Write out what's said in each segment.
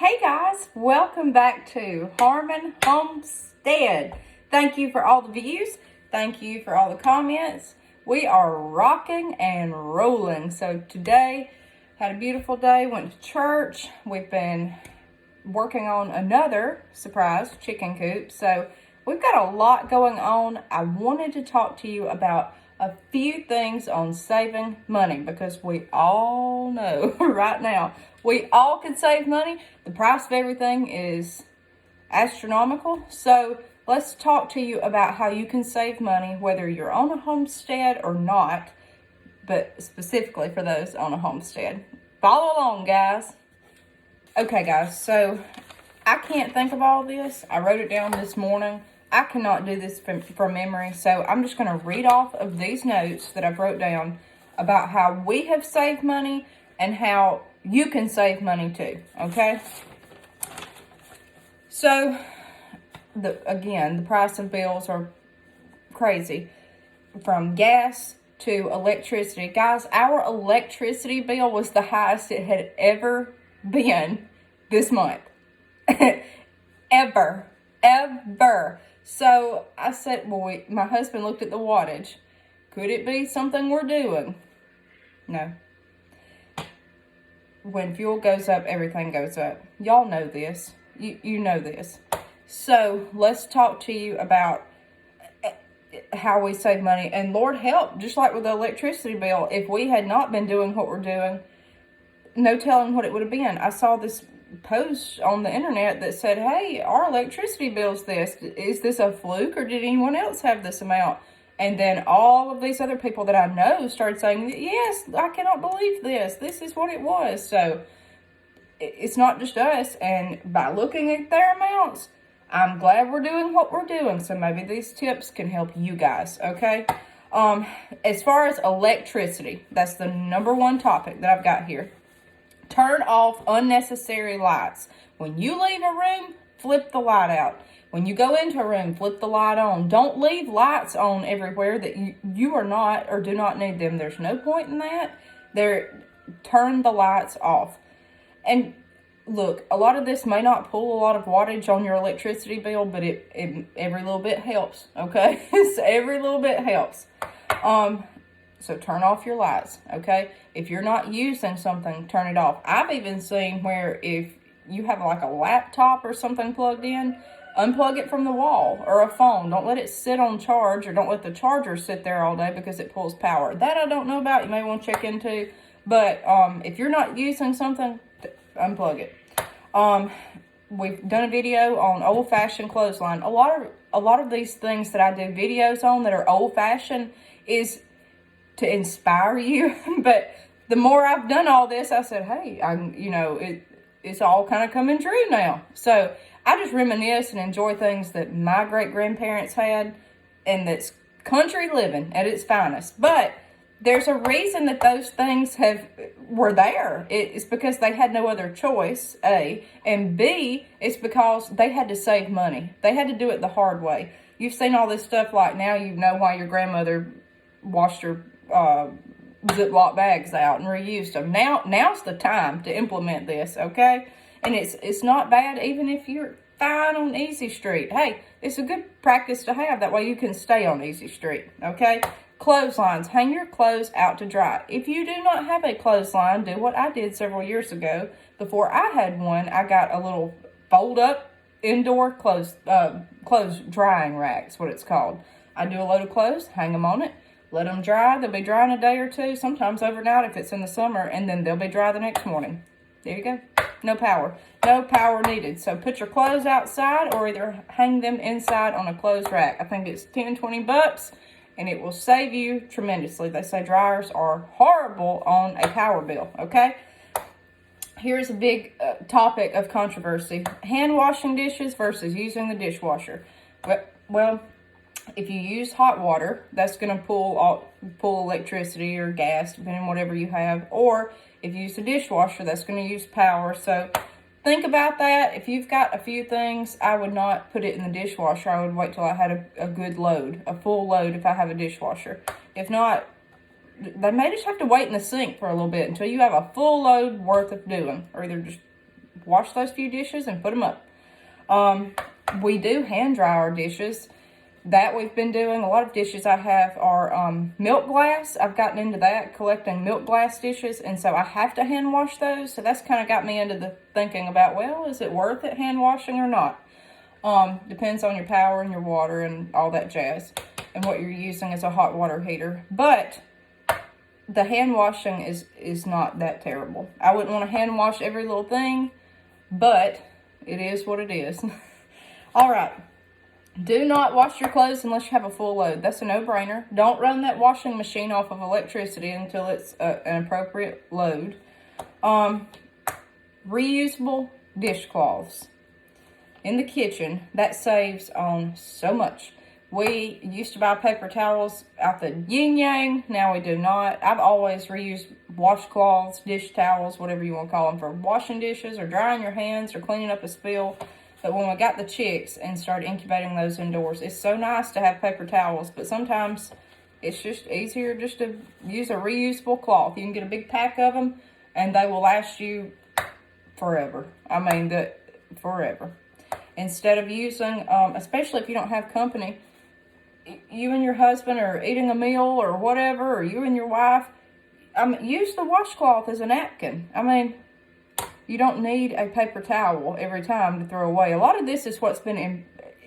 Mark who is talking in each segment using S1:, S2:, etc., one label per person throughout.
S1: Hey guys, welcome back to Harmon Homestead. Thank you for all the views. Thank you for all the comments. We are rocking and rolling. So today, had a beautiful day, went to church. We've been working on another surprise chicken coop. So we've got a lot going on. I wanted to talk to you about a few things on saving money because we all know right now we all can save money. The price of everything is astronomical. So let's talk to you about how you can save money whether you're on a homestead or not, but specifically for those on a homestead. Follow along, guys. Okay, guys, so I can't think of all this. I wrote it down this morning. I cannot do this from memory, so I'm just going to read off of these notes that I've wrote down about how we have saved money and how you can save money too, okay? So, again, the price of bills are crazy. From gas to electricity. Guys, our electricity bill was the highest it had ever been this month. Ever. So I said, well, my husband looked at the wattage. Could it be something we're doing? No. When fuel goes up, everything goes up. Y'all know this. You know this. So let's talk to you about how we save money. And Lord help, just like with the electricity bill, if we had not been doing what we're doing, no telling what it would have been. I saw this post on the internet that said, hey, our electricity bill's this. Is this a fluke or did anyone else have this amount? And then all of these other people that I know started saying, yes, I cannot believe this. This is what it was. So it's not just us. And by looking at their amounts, I'm glad we're doing what we're doing. So maybe these tips can help you guys, okay? As far as electricity, that's the number one topic that I've got here. Turn off unnecessary lights. When you leave a room, flip the light out. When you go into a room, flip the light on. Don't leave lights on everywhere that you are not or do not need them. There's no point in that. Turn the lights off. And look, a lot of this may not pull a lot of wattage on your electricity bill, but it every little bit helps, okay? So every little bit helps. So turn off your lights, okay? If you're not using something, turn it off. I've even seen where if you have like a laptop or something plugged in, unplug it from the wall or a phone. Don't let it sit on charge or don't let the charger sit there all day because it pulls power. That I don't know about. You may want to check into. But if you're not using something, unplug it. We've done a video on old-fashioned clothesline. A lot of these things that I do videos on that are old-fashioned is to inspire you. But the more I've done all this, I said, hey, it's all kind of coming true now. So I just reminisce and enjoy things that my great-grandparents had, and that's country living at its finest. But there's a reason that those things were there. It's because they had no other choice, A. And B, it's because they had to save money. They had to do it the hard way. You've seen all this stuff like now you know why your grandmother washed her Ziploc bags out and reused them. Now's the time to implement this, okay? And it's not bad even if you're fine on Easy Street. Hey, it's a good practice to have. That way you can stay on Easy Street, okay? Clotheslines. Hang your clothes out to dry. If you do not have a clothesline, do what I did several years ago. Before I had one, I got a little fold-up indoor clothes drying rack is what it's called. I do a load of clothes, hang them on it, let them dry. They'll be dry in a day or two, sometimes overnight if it's in the summer, and then they'll be dry the next morning. There you go. No power. No power needed. So put your clothes outside or either hang them inside on a clothes rack. I think it's $10-20, and it will save you tremendously. They say dryers are horrible on a power bill, okay? Here's a big topic of controversy. Hand washing dishes versus using the dishwasher. Well, if you use hot water, that's going to pull electricity or gas, depending on whatever you have. Or if you use a dishwasher, that's going to use power. So think about that. If you've got a few things, I would not put it in the dishwasher. I would wait till I had a good load, a full load if I have a dishwasher. If not, they may just have to wait in the sink for a little bit until you have a full load worth of doing. Or either just wash those few dishes and put them up. We do hand dry our dishes. That we've been doing. A lot of dishes I have are milk glass. I've gotten into that, collecting milk glass dishes, and so I have to hand wash those. So that's kind of got me into the thinking about, well, is it worth it hand washing or not? Depends on your power and your water and all that jazz, and what you're using as a hot water heater. But the hand washing is not that terrible. I wouldn't want to hand wash every little thing, but it is what it is. All right. Do not wash your clothes unless you have a full load. That's a no-brainer. Don't run that washing machine off of electricity until it's an appropriate load. Reusable dishcloths in the kitchen. That saves on so much. We used to buy paper towels out the yin-yang. Now we do not. I've always reused washcloths, dish towels, whatever you want to call them, for washing dishes or drying your hands or cleaning up a spill. But when we got the chicks and started incubating those indoors, it's so nice to have paper towels. But sometimes it's just easier just to use a reusable cloth. You can get a big pack of them, and they will last you forever. I mean, forever. Instead of using, especially if you don't have company, you and your husband are eating a meal or whatever, or you and your wife, use the washcloth as a napkin. I mean, you don't need a paper towel every time to throw away. A lot of this is what's been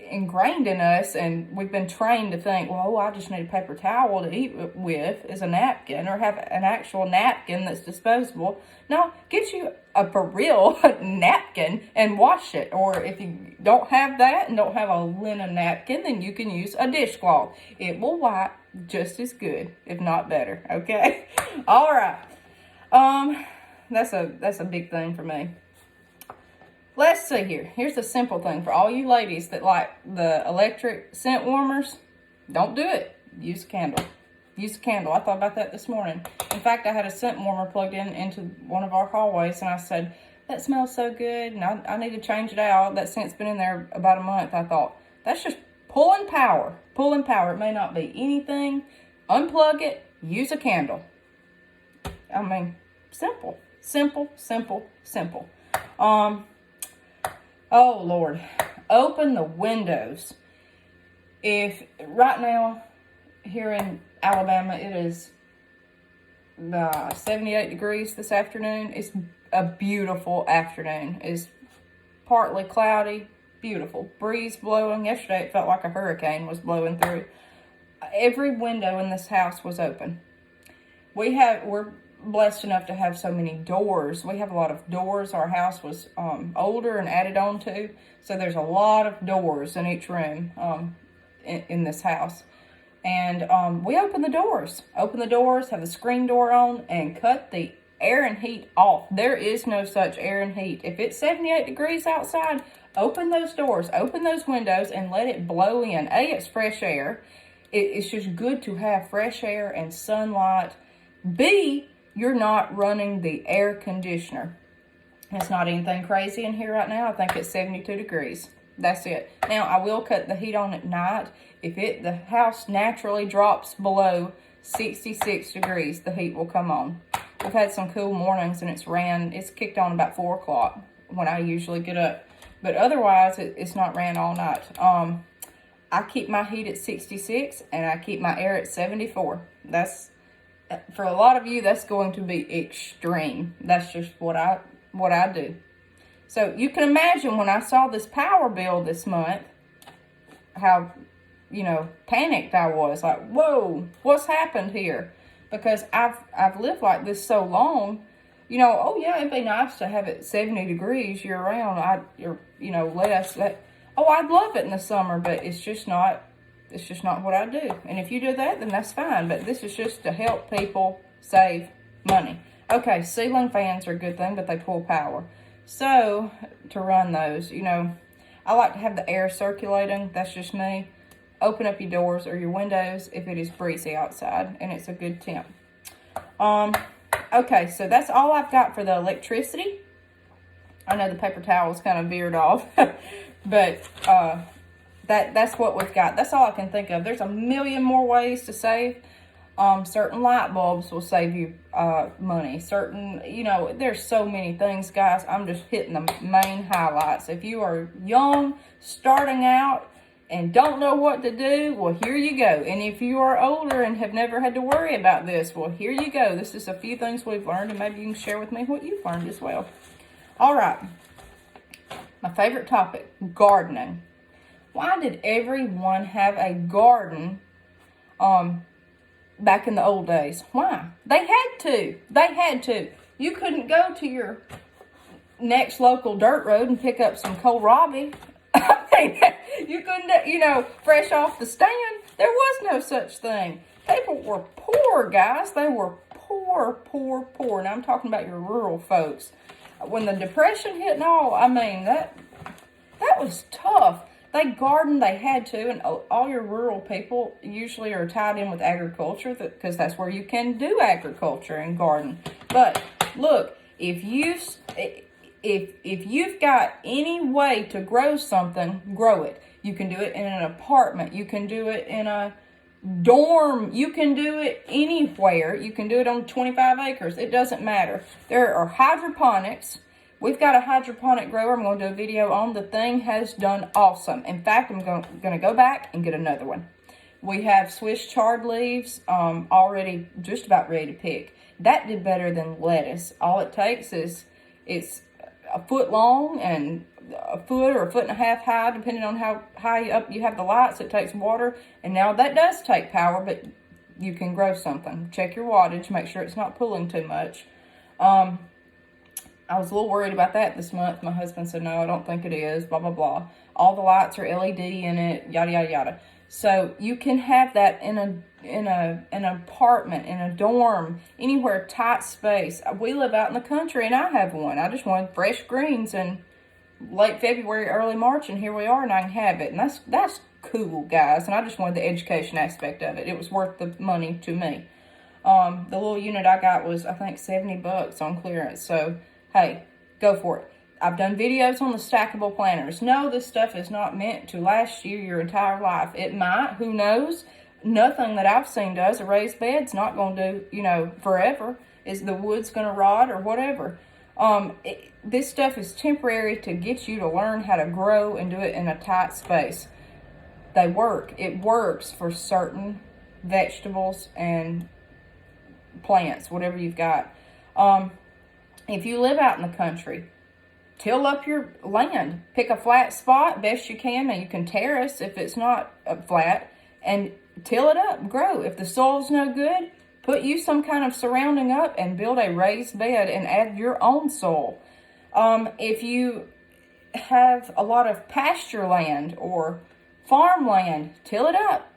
S1: ingrained in us, and we've been trained to think, well, I just need a paper towel to eat with as a napkin, or have an actual napkin that's disposable. No, get you a for real napkin and wash it. Or if you don't have that and don't have a linen napkin, then you can use a dishcloth. It will wipe just as good, if not better. Okay? All right. That's a big thing for me. Let's see here. Here's a simple thing for all you ladies that like the electric scent warmers. Don't do it. Use a candle. Use a candle. I thought about that this morning. In fact, I had a scent warmer plugged into one of our hallways, and I said, that smells so good, and I need to change it out. That scent's been in there about a month. I thought, that's just pulling power. Pulling power. It may not be anything. Unplug it. Use a candle. I mean, simple. Simple, simple, simple. Oh, Lord. Open the windows. If right now, here in Alabama, it is 78 degrees this afternoon. It's a beautiful afternoon. It's partly cloudy, beautiful. Breeze blowing. Yesterday, it felt like a hurricane was blowing through. Every window in this house was open. We're blessed enough to have so many doors. We have a lot of doors. Our house was older and added on to, so there's a lot of doors in each room in this house. And we open the doors, have the screen door on, and cut the air and heat off. There is no such air and heat. If it's 78 degrees outside, open those doors, open those windows, and let it blow in. A, it's fresh air. It's just good to have fresh air and sunlight. B, you're not running the air conditioner. It's not anything crazy in here right now. I think it's 72 degrees. That's it. Now, I will cut the heat on at night. If the house naturally drops below 66 degrees, the heat will come on. We've had some cool mornings, and it's kicked on about 4 o'clock when I usually get up. But otherwise, it's not ran all night. I keep my heat at 66, and I keep my air at 74. For a lot of you, that's going to be extreme. That's just what I do. So you can imagine when I saw this power bill this month, how, panicked I was. Like, whoa, what's happened here? Because I've lived like this so long. Oh yeah, it'd be nice to have it 70 degrees year round. Less. I'd love it in the summer, but it's just not what I do. And if you do that, then that's fine. But this is just to help people save money. Okay, ceiling fans are a good thing, but they pull power. So, to run those, I like to have the air circulating. That's just me. Open up your doors or your windows if it is breezy outside and it's a good temp. Okay, so that's all I've got for the electricity. I know the paper towels kind of veered off, but that's what we've got. That's all I can think of. There's a million more ways to save. Certain light bulbs will save you money. Certain, there's so many things, guys. I'm just hitting the main highlights. If you are young, starting out, and don't know what to do, well, here you go. And if you are older and have never had to worry about this, well, here you go. This is a few things we've learned, and maybe you can share with me what you've learned as well. All right. My favorite topic, gardening. Why did everyone have a garden back in the old days? Why? They had to. They had to. You couldn't go to your next local dirt road and pick up some kohlrabi. You couldn't, fresh off the stand. There was no such thing. People were poor, guys. They were poor, poor, poor. Now I'm talking about your rural folks. When the Depression hit and all, I mean, that was tough. They gardened, they had to, and all your rural people usually are tied in with agriculture because that's where you can do agriculture and garden. But look, if you've got any way to grow something, grow it. You can do it in an apartment. You can do it in a dorm. You can do it anywhere. You can do it on 25 acres. It doesn't matter. There are hydroponics. We've got a hydroponic grower. I'm going to do a video on. The thing has done awesome. In fact, I'm going to go back and get another one. We have Swiss chard leaves already just about ready to pick. That did better than lettuce. All it takes is it's a foot long and a foot or a foot and a half high, depending on how high up you have the lights. It takes water, and now that does take power, but you can grow something. Check your wattage, make sure it's not pulling too much. I was a little worried about that this month. My husband said, no, I don't think it is, blah, blah, blah. All the lights are LED in it, yada, yada, yada. So you can have that in an apartment, in a dorm, anywhere, tight space. We live out in the country, and I have one. I just wanted fresh greens in late February, early March, and here we are, and I can have it. And that's cool, guys. And I just wanted the education aspect of it. It was worth the money to me. The little unit I got was, I think, $70 on clearance. So, hey, go for it. I've done videos on the stackable planners. No, this stuff is not meant to last you your entire life. It might, who knows? Nothing that I've seen does. A raised bed's not going to do, forever. Is the wood's going to rot or whatever? This stuff is temporary to get you to learn how to grow and do it in a tight space. They work. It works for certain vegetables and plants, whatever you've got. If you live out in the country, till up your land. Pick a flat spot best you can. Now you can terrace if it's not flat, and till it up, grow. If the soil's no good, put you some kind of surrounding up and build a raised bed and add your own soil. If you have a lot of pasture land or farmland, till it up.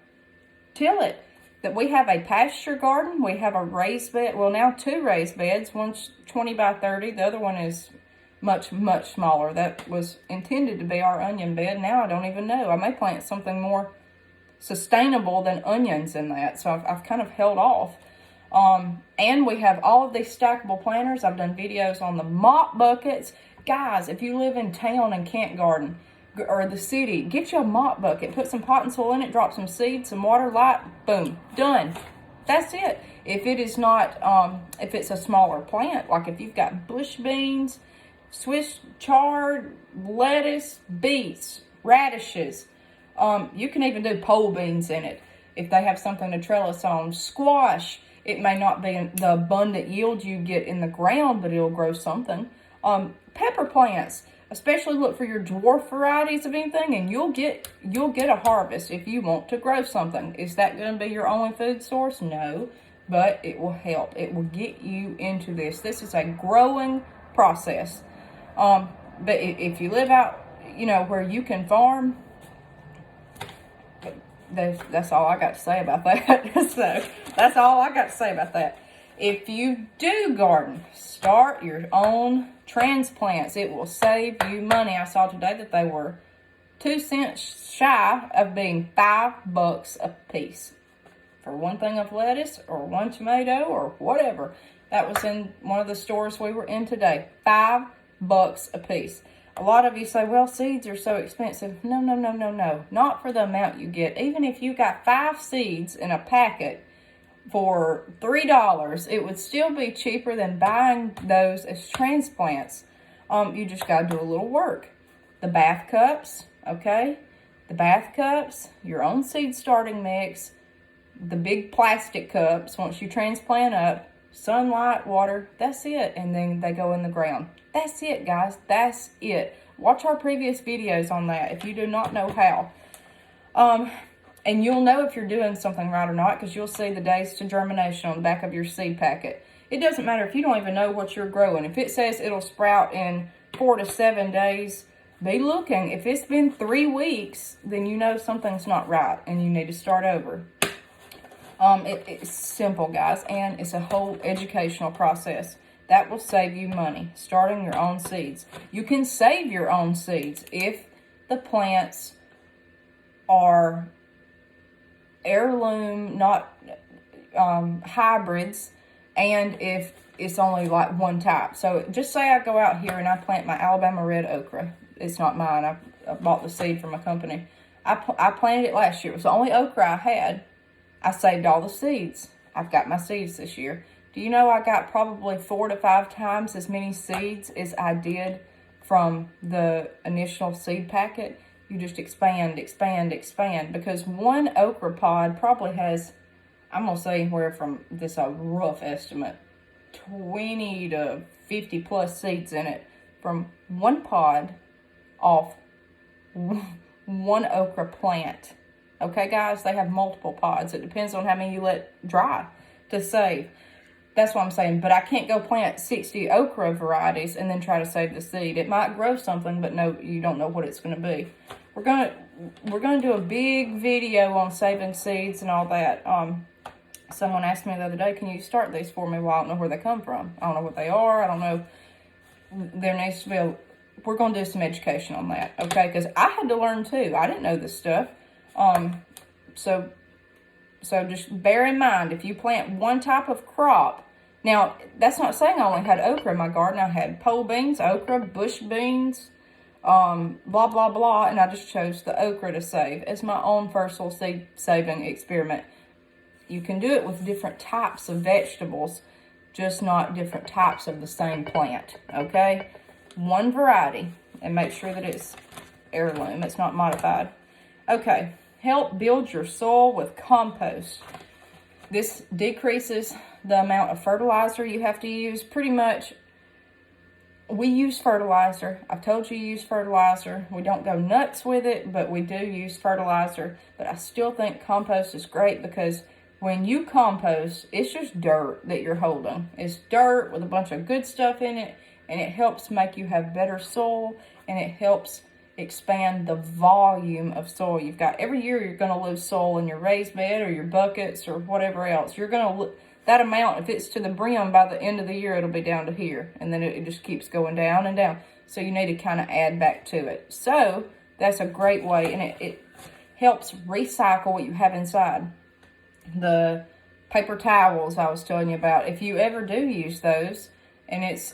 S1: Till it. That we have a pasture garden, we have a raised bed. Well, now 2 raised beds. One's 20 by 30. The other one is much, much smaller. That was intended to be our onion bed. Now I don't even know. I may plant something more sustainable than onions in that. So I've kind of held off. And we have all of these stackable planners. I've done videos on the mop buckets. Guys, if you live in town and can't garden, or the city, get you a mop bucket, put some potting soil in it, drop some seeds, some water, light, boom, done. That's it. If it is not, if it's a smaller plant, like if you've got bush beans, Swiss chard, lettuce, beets, radishes, you can even do pole beans in it if they have something to trellis on. Squash, it may not be the abundant yield you get in the ground, but it'll grow something. Pepper plants, especially look for your dwarf varieties of anything, and you'll get a harvest if you want to grow something. Is that going to be your only food source? No, but it will help. It will get you into this. This is a growing process. But if you live out, where you can farm, that's all I got to say about that. So that's all I got to say about that. If you do garden, start your own transplants. It will save you money. I saw today that they were 2 cents shy of being $5 a piece for one thing of lettuce or one tomato or whatever. That was in one of the stores we were in today. $5 a piece. A lot of you say, well, seeds are so expensive. No. Not for the amount you get. Even if you got 5 seeds in a packet, for $3, it would still be cheaper than buying those as transplants. You just got to do a little work. The bath cups, okay? The bath cups, your own seed starting mix, the big plastic cups, once you transplant up, sunlight, water, that's it. And then they go in the ground. That's it, guys. That's it. Watch our previous videos on that if you do not know how. And you'll know if you're doing something right or not, because you'll see the days to germination on the back of your seed packet. It doesn't matter if you don't even know what you're growing. If it says it'll sprout in 4 to 7 days, be looking. If it's been 3 weeks, then you know something's not right and you need to start over. It's simple, guys, and it's a whole educational process. That will save you money, starting your own seeds. You can save your own seeds if the plants are heirloom, not hybrids, and if it's only like one type. So just say I go out here and I plant my Alabama red okra. It's not mine. I bought the seed from a company. I planted it last year. It was the only okra I had. I saved all the seeds. I've got my seeds this year. Do you know I got probably 4 to 5 times as many seeds as I did from the initial seed packet? You just expand, expand, expand. Because one okra pod probably has, I'm going to say anywhere from, this is a rough estimate, 20 to 50 plus seeds in it from one pod off one okra plant. Okay, guys, they have multiple pods. It depends on how many you let dry to save. That's what I'm saying. But I can't go plant 60 okra varieties and then try to save the seed. It might grow something, but no, you don't know what it's going to be. We're gonna do a big video on saving seeds and all that. Someone asked me the other day, can you start these for me? Well, I don't know where they come from. I don't know what they are. I don't know. There needs to be we're going to do some education on that, okay? Because I had to learn too. I didn't know this stuff. So just bear in mind, if you plant one type of crop, now that's not saying I only had okra in my garden. I had pole beans, okra, bush beans, blah, blah, blah. And I just chose the okra to save as my own personal seed saving experiment. You can do it with different types of vegetables, just not different types of the same plant, okay? One variety, and make sure that it's heirloom, it's not modified. Okay, help build your soil with compost. This decreases the amount of fertilizer you have to use. Pretty much, we use fertilizer. I've told you use fertilizer. We don't go nuts with it, but we do use fertilizer. But I still think compost is great because when you compost, it's just dirt that you're holding. It's dirt with a bunch of good stuff in it, and it helps make you have better soil, and it helps expand the volume of soil you've got. Every year you're going to lose soil in your raised bed or your buckets or whatever else. You're going to, that amount, if it's to the brim, by the end of the year, it'll be down to here. And then it just keeps going down and down. So you need to kind of add back to it. So that's a great way, and it helps recycle what you have inside. The paper towels I was telling you about, if you ever do use those and it's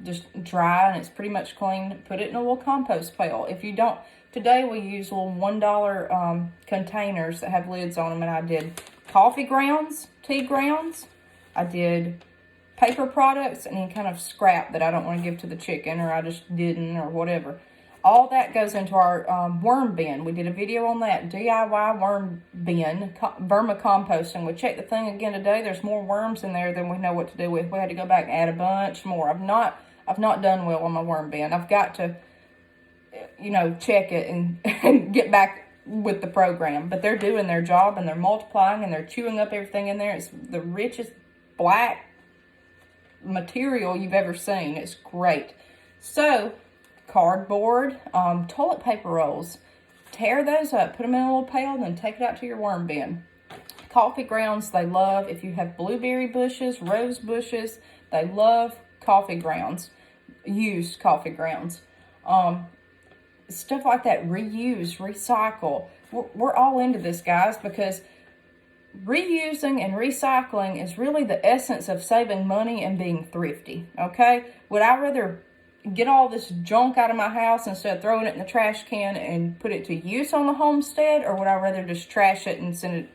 S1: just dry and it's pretty much clean, put it in a little compost pail. If you don't, today we use little $1 containers that have lids on them, and I did coffee grounds, tea grounds, I did paper products, and any kind of scrap that I don't want to give to the chicken, or I just didn't, or whatever. All that goes into our worm bin. We did a video on that, DIY worm bin, vermicomposting. We checked the thing again today. There's more worms in there than we know what to do with. We had to go back and add a bunch more. I've not done well on my worm bin. I've got to, check it and get back with the program. But they're doing their job, and they're multiplying, and they're chewing up everything in there. It's the richest black material you've ever seen. It's great. So cardboard, toilet paper rolls, tear those up, put them in a little pail, and then take it out to your worm bin. Coffee grounds, they love. If you have blueberry bushes, rose bushes, they love coffee grounds, used coffee grounds. Stuff like that, reuse, recycle. We're all into this, guys, because reusing and recycling is really the essence of saving money and being thrifty, okay? Would I rather get all this junk out of my house instead of throwing it in the trash can and put it to use on the homestead, or would I rather just trash it and send it,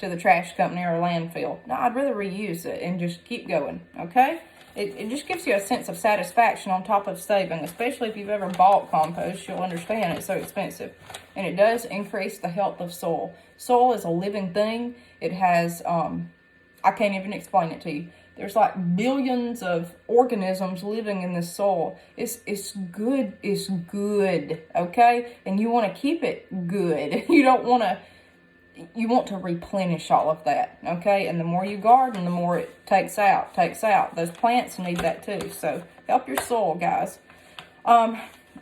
S1: to the trash company or landfill. No, I'd rather reuse it and just keep going, okay? It just gives you a sense of satisfaction on top of saving, especially if you've ever bought compost. You'll understand it's so expensive. And it does increase the health of soil. Soil is a living thing. It has, I can't even explain it to you. There's like billions of organisms living in this soil. It's good, okay? And you want to keep it good. You want to replenish all of that, okay? And the more you garden, the more it takes out. Those plants need that too. So help your soil, guys.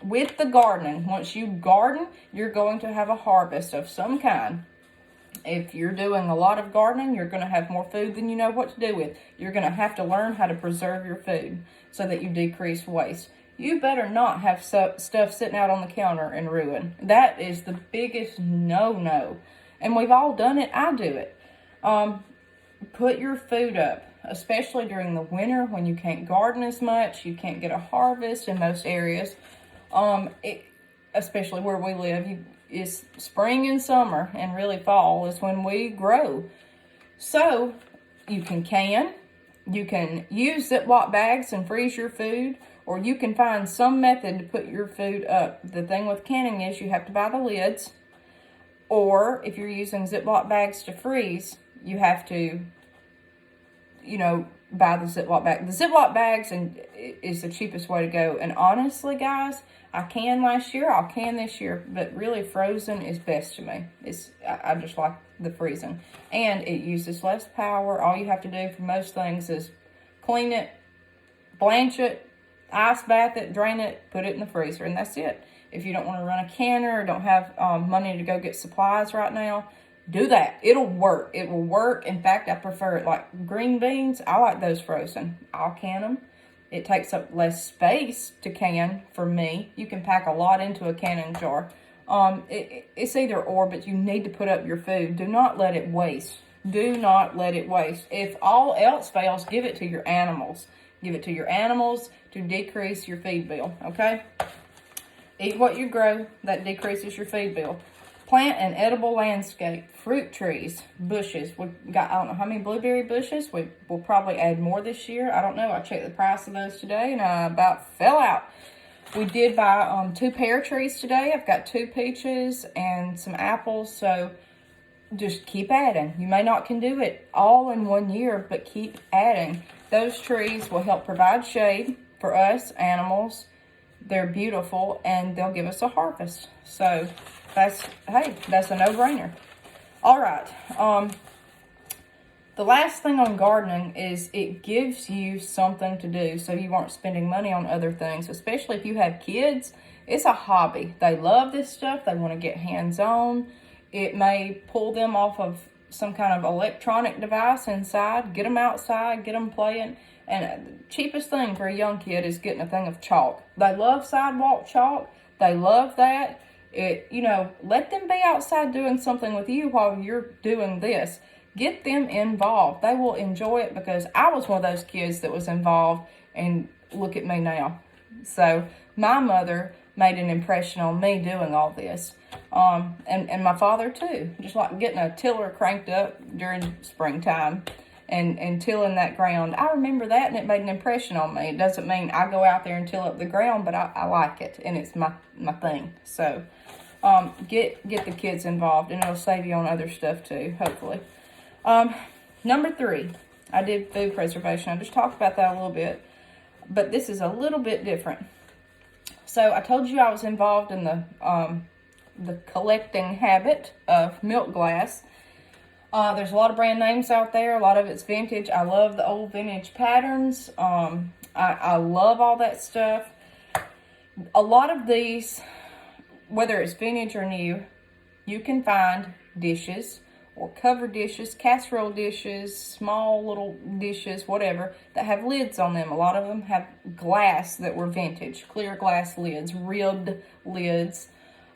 S1: With the gardening, once you garden, you're going to have a harvest of some kind. If you're doing a lot of gardening, you're going to have more food than you know what to do with. You're going to have to learn how to preserve your food so that you decrease waste. You better not have stuff sitting out on the counter and ruin. That is the biggest no-no. And we've all done it. I do it. Put your food up, especially during the winter when you can't garden as much. You can't get a harvest in most areas. Especially where we live, it's spring and summer, and really fall is when we grow. So you can use Ziploc bags and freeze your food, or you can find some method to put your food up. The thing with canning is you have to buy the lids, or if you're using Ziploc bags to freeze, you have to, buy the Ziploc bag. The Ziploc bags is the cheapest way to go. And honestly, guys, I canned last year, I'll can this year, but really frozen is best to me. I just like the freezing. And it uses less power. All you have to do for most things is clean it, blanch it, ice bath it, drain it, put it in the freezer, and that's it. If you don't want to run a canner or don't have money to go get supplies right now, do that. It'll work. It will work. In fact, I prefer it. Like green beans, I like those frozen. I'll can them. It takes up less space to can for me. You can pack a lot into a canning jar. It's either or, but you need to put up your food. Do not let it waste. Do not let it waste. If all else fails, give it to your animals. Give it to your animals to decrease your feed bill, okay? Eat what you grow. That decreases your feed bill. Plant an edible landscape. Fruit trees, bushes. We've got, I don't know how many blueberry bushes. We'll probably add more this year. I don't know. I checked the price of those today and I about fell out. We did buy 2 pear trees today. I've got 2 peaches and some apples. So just keep adding. You may not can do it all in one year, but keep adding. Those trees will help provide shade for us, animals. They're beautiful and they'll give us a harvest. So that's a no-brainer. All right. The last thing on gardening is it gives you something to do so you aren't spending money on other things, especially if you have kids. It's a hobby. They love this stuff. They want to get hands-on. It may pull them off of some kind of electronic device inside. Get them outside. Get them playing. And the cheapest thing for a young kid is getting a thing of chalk. They love sidewalk chalk. They love that. Let them be outside doing something with you while you're doing this. Get them involved. They will enjoy it because I was one of those kids that was involved, and look at me now. So my mother made an impression on me doing all this. And my father too. Just like getting a tiller cranked up during springtime and tilling that ground. I remember that and it made an impression on me. It doesn't mean I go out there and till up the ground, but I like it and it's my thing. So get the kids involved and it'll save you on other stuff too, hopefully. Number 3, I did food preservation. I just talked about that a little bit, but this is a little bit different. So I told you I was involved in the collecting habit of milk glass. There's a lot of brand names out there. A lot of it's vintage. I love the old vintage patterns. I love all that stuff. A lot of these, whether it's vintage or new, you can find dishes or covered dishes, casserole dishes, small little dishes, whatever, that have lids on them. A lot of them have glass that were vintage, clear glass lids, ribbed lids.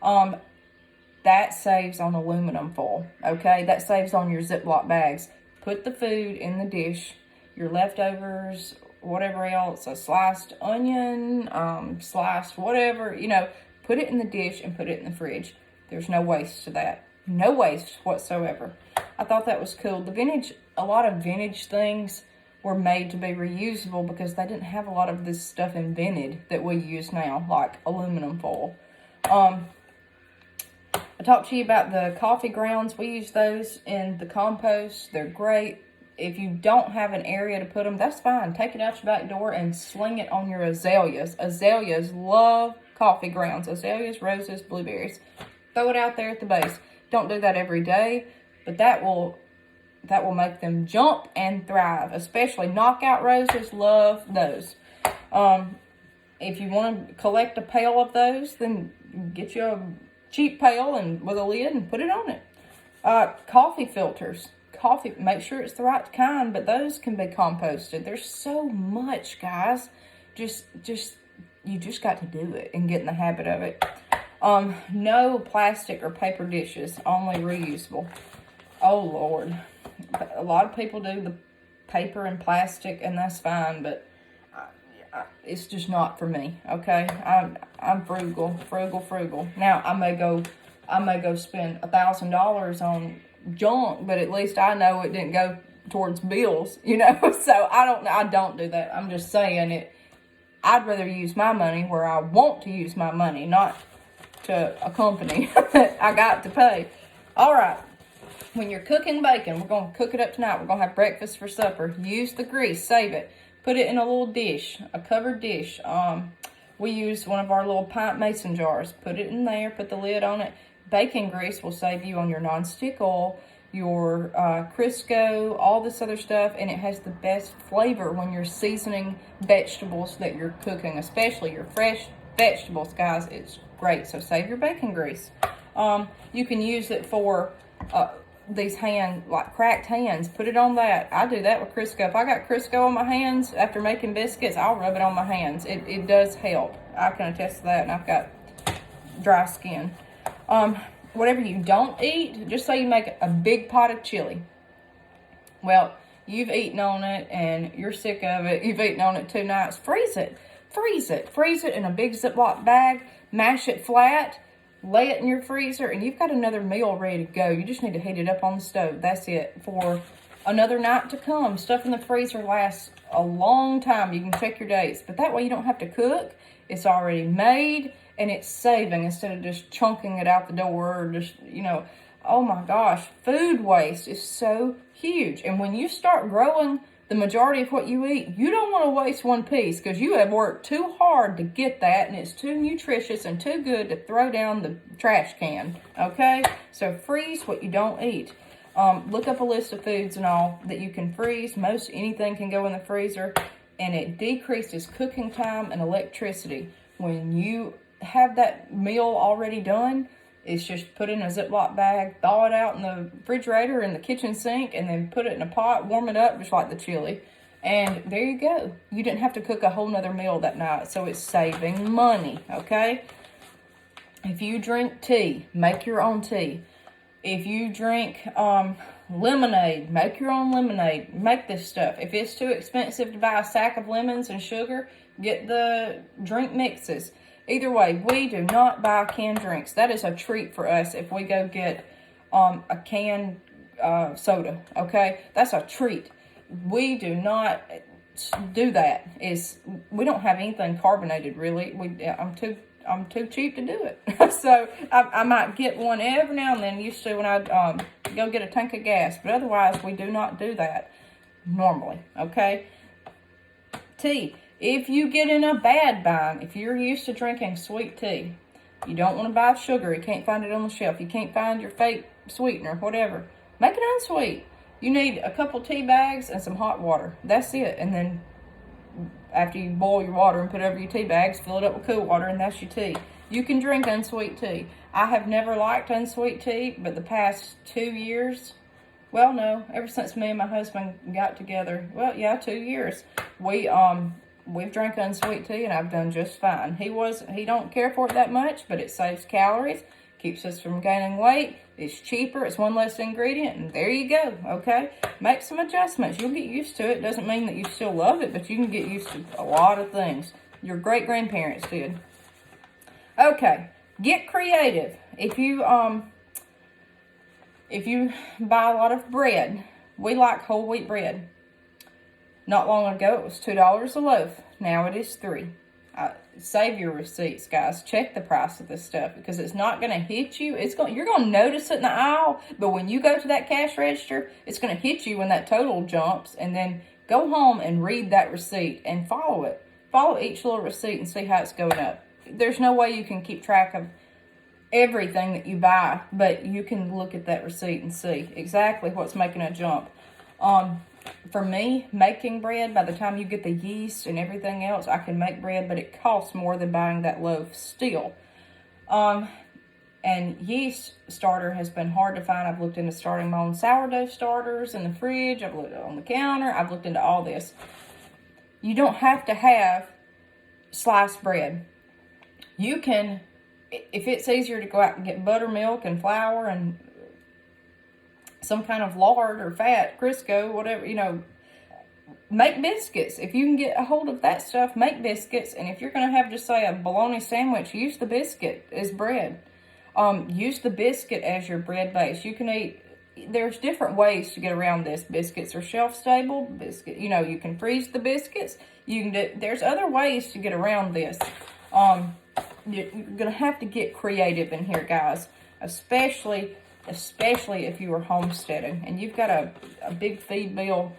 S1: That saves on aluminum foil, okay? That saves on your Ziploc bags. Put the food in the dish, your leftovers, whatever else, a sliced onion, sliced whatever, put it in the dish and put it in the fridge. There's no waste to that. No waste whatsoever. I thought that was cool. A lot of vintage things were made to be reusable because they didn't have a lot of this stuff invented that we use now, like aluminum foil. I talked to you about the coffee grounds. We use those in the compost. They're great. If you don't have an area to put them, that's fine. Take it out your back door and sling it on your azaleas. Azaleas love coffee grounds. Azaleas, roses, blueberries. Throw it out there at the base. Don't do that every day, but that will make them jump and thrive. Especially knockout roses, love those. If you want to collect a pail of those, then get you a cheap pail and with a lid and put it on it. Coffee filters. Make sure it's the right kind, but those can be composted. There's so much, guys. You just got to do it and get in the habit of it. No plastic or paper dishes, only reusable. Oh Lord, a lot of people do the paper and plastic, and that's fine, but it's just not for me. Okay, I'm frugal. Now I may go spend $1,000 on junk, but at least I know it didn't go towards bills, you know. So I don't do that. I'm just saying it. I'd rather use my money where I want to use my money, not to a company that I got to pay. All right. When you're cooking bacon, we're going to cook it up tonight. We're going to have breakfast for supper. Use the grease. Save it. Put it in a little dish, a covered dish. We use one of our little pint mason jars. Put it in there. Put the lid on it. Bacon grease will save you on your nonstick oil, your Crisco, all this other stuff, and it has the best flavor when you're seasoning vegetables that you're cooking, especially your fresh vegetables, guys. It's great. So save your bacon grease. You can use it for these cracked hands. Put it on that. I do that with Crisco. If I got Crisco on my hands after making biscuits, I'll rub it on my hands. It does help. I can attest to that, and I've got dry skin. Whatever you don't eat, just say you make a big pot of chili. Well, you've eaten on it and you're sick of it. You've eaten on it 2 nights. Freeze it. Freeze it in a big Ziploc bag. Mash it flat. Lay it in your freezer, and you've got another meal ready to go. You just need to heat it up on the stove. That's it. For another night to come. Stuff in the freezer lasts a long time. You can check your dates. But that way you don't have to cook. It's already made. And it's saving instead of just chunking it out the door or just, oh my gosh, food waste is so huge. And when you start growing the majority of what you eat, you don't want to waste one piece because you have worked too hard to get that, and it's too nutritious and too good to throw down the trash can, okay? So freeze what you don't eat. Look up a list of foods and all that you can freeze. Most anything can go in the freezer, and it decreases cooking time and electricity. When you have that meal already done, it's just put in a Ziploc bag, thaw it out in the refrigerator in the kitchen sink, and then put it in a pot, warm it up just like the chili, and there you go. You didn't have to cook a whole nother meal that night, so it's saving money, okay? If you drink tea, make your own tea. If you drink lemonade, make your own lemonade. Make this stuff. If it's too expensive to buy a sack of lemons and sugar, get the drink mixes. Either way, we do not buy canned drinks. That is a treat for us if we go get a canned soda, okay? That's a treat. We do not do that. We don't have anything carbonated, really. I'm too cheap to do it. So I might get one every now and then, used to when I go get a tank of gas. But otherwise, we do not do that normally, okay? Tea. If you get in a bad bind, if you're used to drinking sweet tea, you don't want to buy sugar, you can't find it on the shelf, you can't find your fake sweetener, whatever, make it unsweet. You need a couple tea bags and some hot water. That's it. And then after you boil your water and put it over your tea bags, fill it up with cool water, and that's your tea. You can drink unsweet tea. I have never liked unsweet tea, but the past 2 years, well, no, ever since me and my husband got together, 2 years, we've drank unsweet tea, and I've done just fine. He don't care for it that much, but it saves calories, keeps us from gaining weight. It's cheaper. It's one less ingredient, and there you go, okay? Make some adjustments. You'll get used to it. Doesn't mean that you still love it, but you can get used to a lot of things. Your great-grandparents did. Okay, get creative. If you, if you buy a lot of bread, we like whole wheat bread. Not long ago, it was $2 a loaf. Now it is $3. Save your receipts, guys. Check the price of this stuff because it's not going to hit you. You're going to notice it in the aisle, but when you go to that cash register, it's going to hit you when that total jumps. And then go home and read that receipt and follow it. Follow each little receipt and see how it's going up. There's no way you can keep track of everything that you buy, but you can look at that receipt and see exactly what's making a jump. For me, making bread, by the time you get the yeast and everything else, I can make bread, but it costs more than buying that loaf still. And yeast starter has been hard to find. I've looked into starting my own sourdough starters in the fridge. I've looked on the counter. I've looked into all this. You don't have to have sliced bread. You can, if it's easier to go out and get buttermilk and flour and some kind of lard or fat, Crisco, whatever, make biscuits. If you can get a hold of that stuff, make biscuits. And if you're going to have, just say, a bologna sandwich, use the biscuit as bread. Use the biscuit as your bread base. You can eat, there's different ways to get around this. Biscuits are shelf-stable. You can freeze the biscuits. There's other ways to get around this. You're going to have to get creative in here, guys, especially if you are homesteading and you've got a big feed bill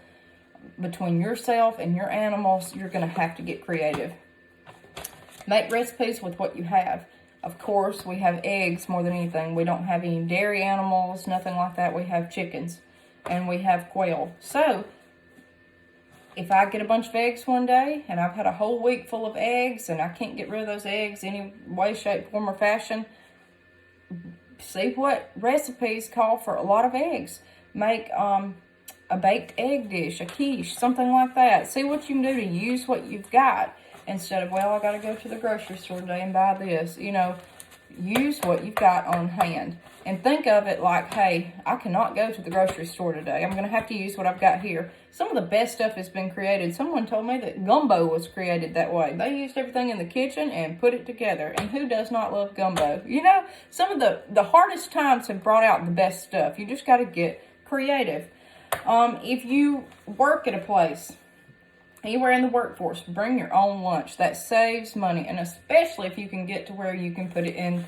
S1: between yourself and your animals. You're going to have to get creative. Make recipes with what you have. Of course, we have eggs more than anything. We don't have any dairy animals, nothing like that. We have chickens and we have quail. So if I get a bunch of eggs one day and I've had a whole week full of eggs and I can't get rid of those eggs any way, shape, form, or fashion, see what recipes call for a lot of eggs. Make a baked egg dish, a quiche, something like that. See what you can do to use what you've got instead of, well, I got to go to the grocery store today and buy this. Use what you've got on hand. And think of it like, hey, I cannot go to the grocery store today. I'm going to have to use what I've got here. Some of the best stuff has been created. Someone told me that gumbo was created that way. They used everything in the kitchen and put it together. And who does not love gumbo? Some of the hardest times have brought out the best stuff. You just got to get creative. If you work at a place, anywhere in the workforce, bring your own lunch. That saves money. And especially if you can get to where you can put it in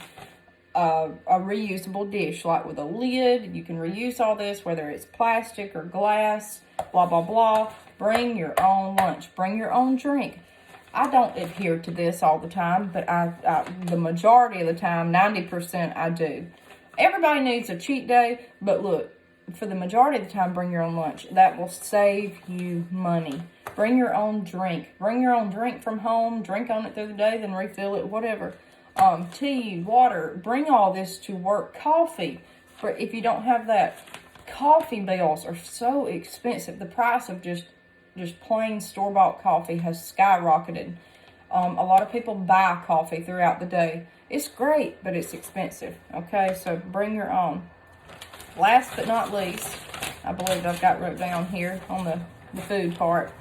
S1: a reusable dish, like with a lid. You can reuse all this, whether it's plastic or glass, blah, blah, blah. Bring your own lunch. Bring your own drink. I don't adhere to this all the time, but the majority of the time, 90%, I do. Everybody needs a cheat day, but look, for the majority of the time, bring your own lunch. That will save you money. Bring your own drink. Bring your own drink from home. Drink on it through the day, then refill it, whatever. Tea, water. Bring all this to work. Coffee. If you don't have that, coffee bills are so expensive. The price of just plain store-bought coffee has skyrocketed. A lot of people buy coffee throughout the day. It's great, but it's expensive. Okay, so bring your own. Last but not least, I believe I've got wrote down here on the food part,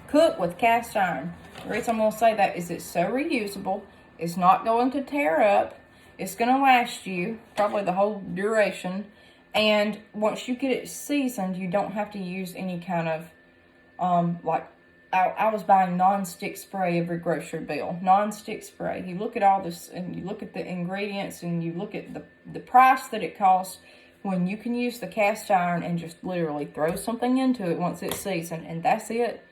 S1: cook with cast iron. The reason I'm going to say that is it's so reusable. It's not going to tear up. It's going to last you probably the whole duration. And once you get it seasoned, you don't have to use any kind of, I was buying non-stick spray every grocery bill. Non-stick spray. You look at all this and you look at the ingredients and you look at the price that it costs when you can use the cast iron and just literally throw something into it once it's seasoned, and that's it.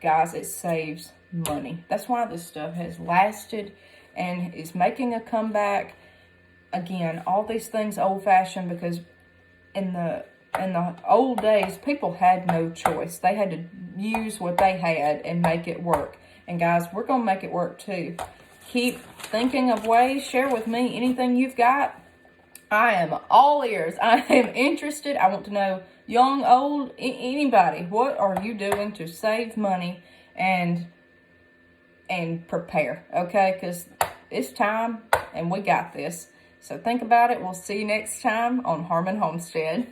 S1: Guys, it saves money. That's why this stuff has lasted and is making a comeback. Again, all these things old-fashioned because in the old days, people had no choice. They had to use what they had and make it work. And guys, we're going to make it work too. Keep thinking of ways. Share with me anything you've got. I am all ears. I am interested. I want to know, young, old, anybody, what are you doing to save money and prepare, okay? Because it's time and we got this. So think about it. We'll see you next time on Harmon Homestead.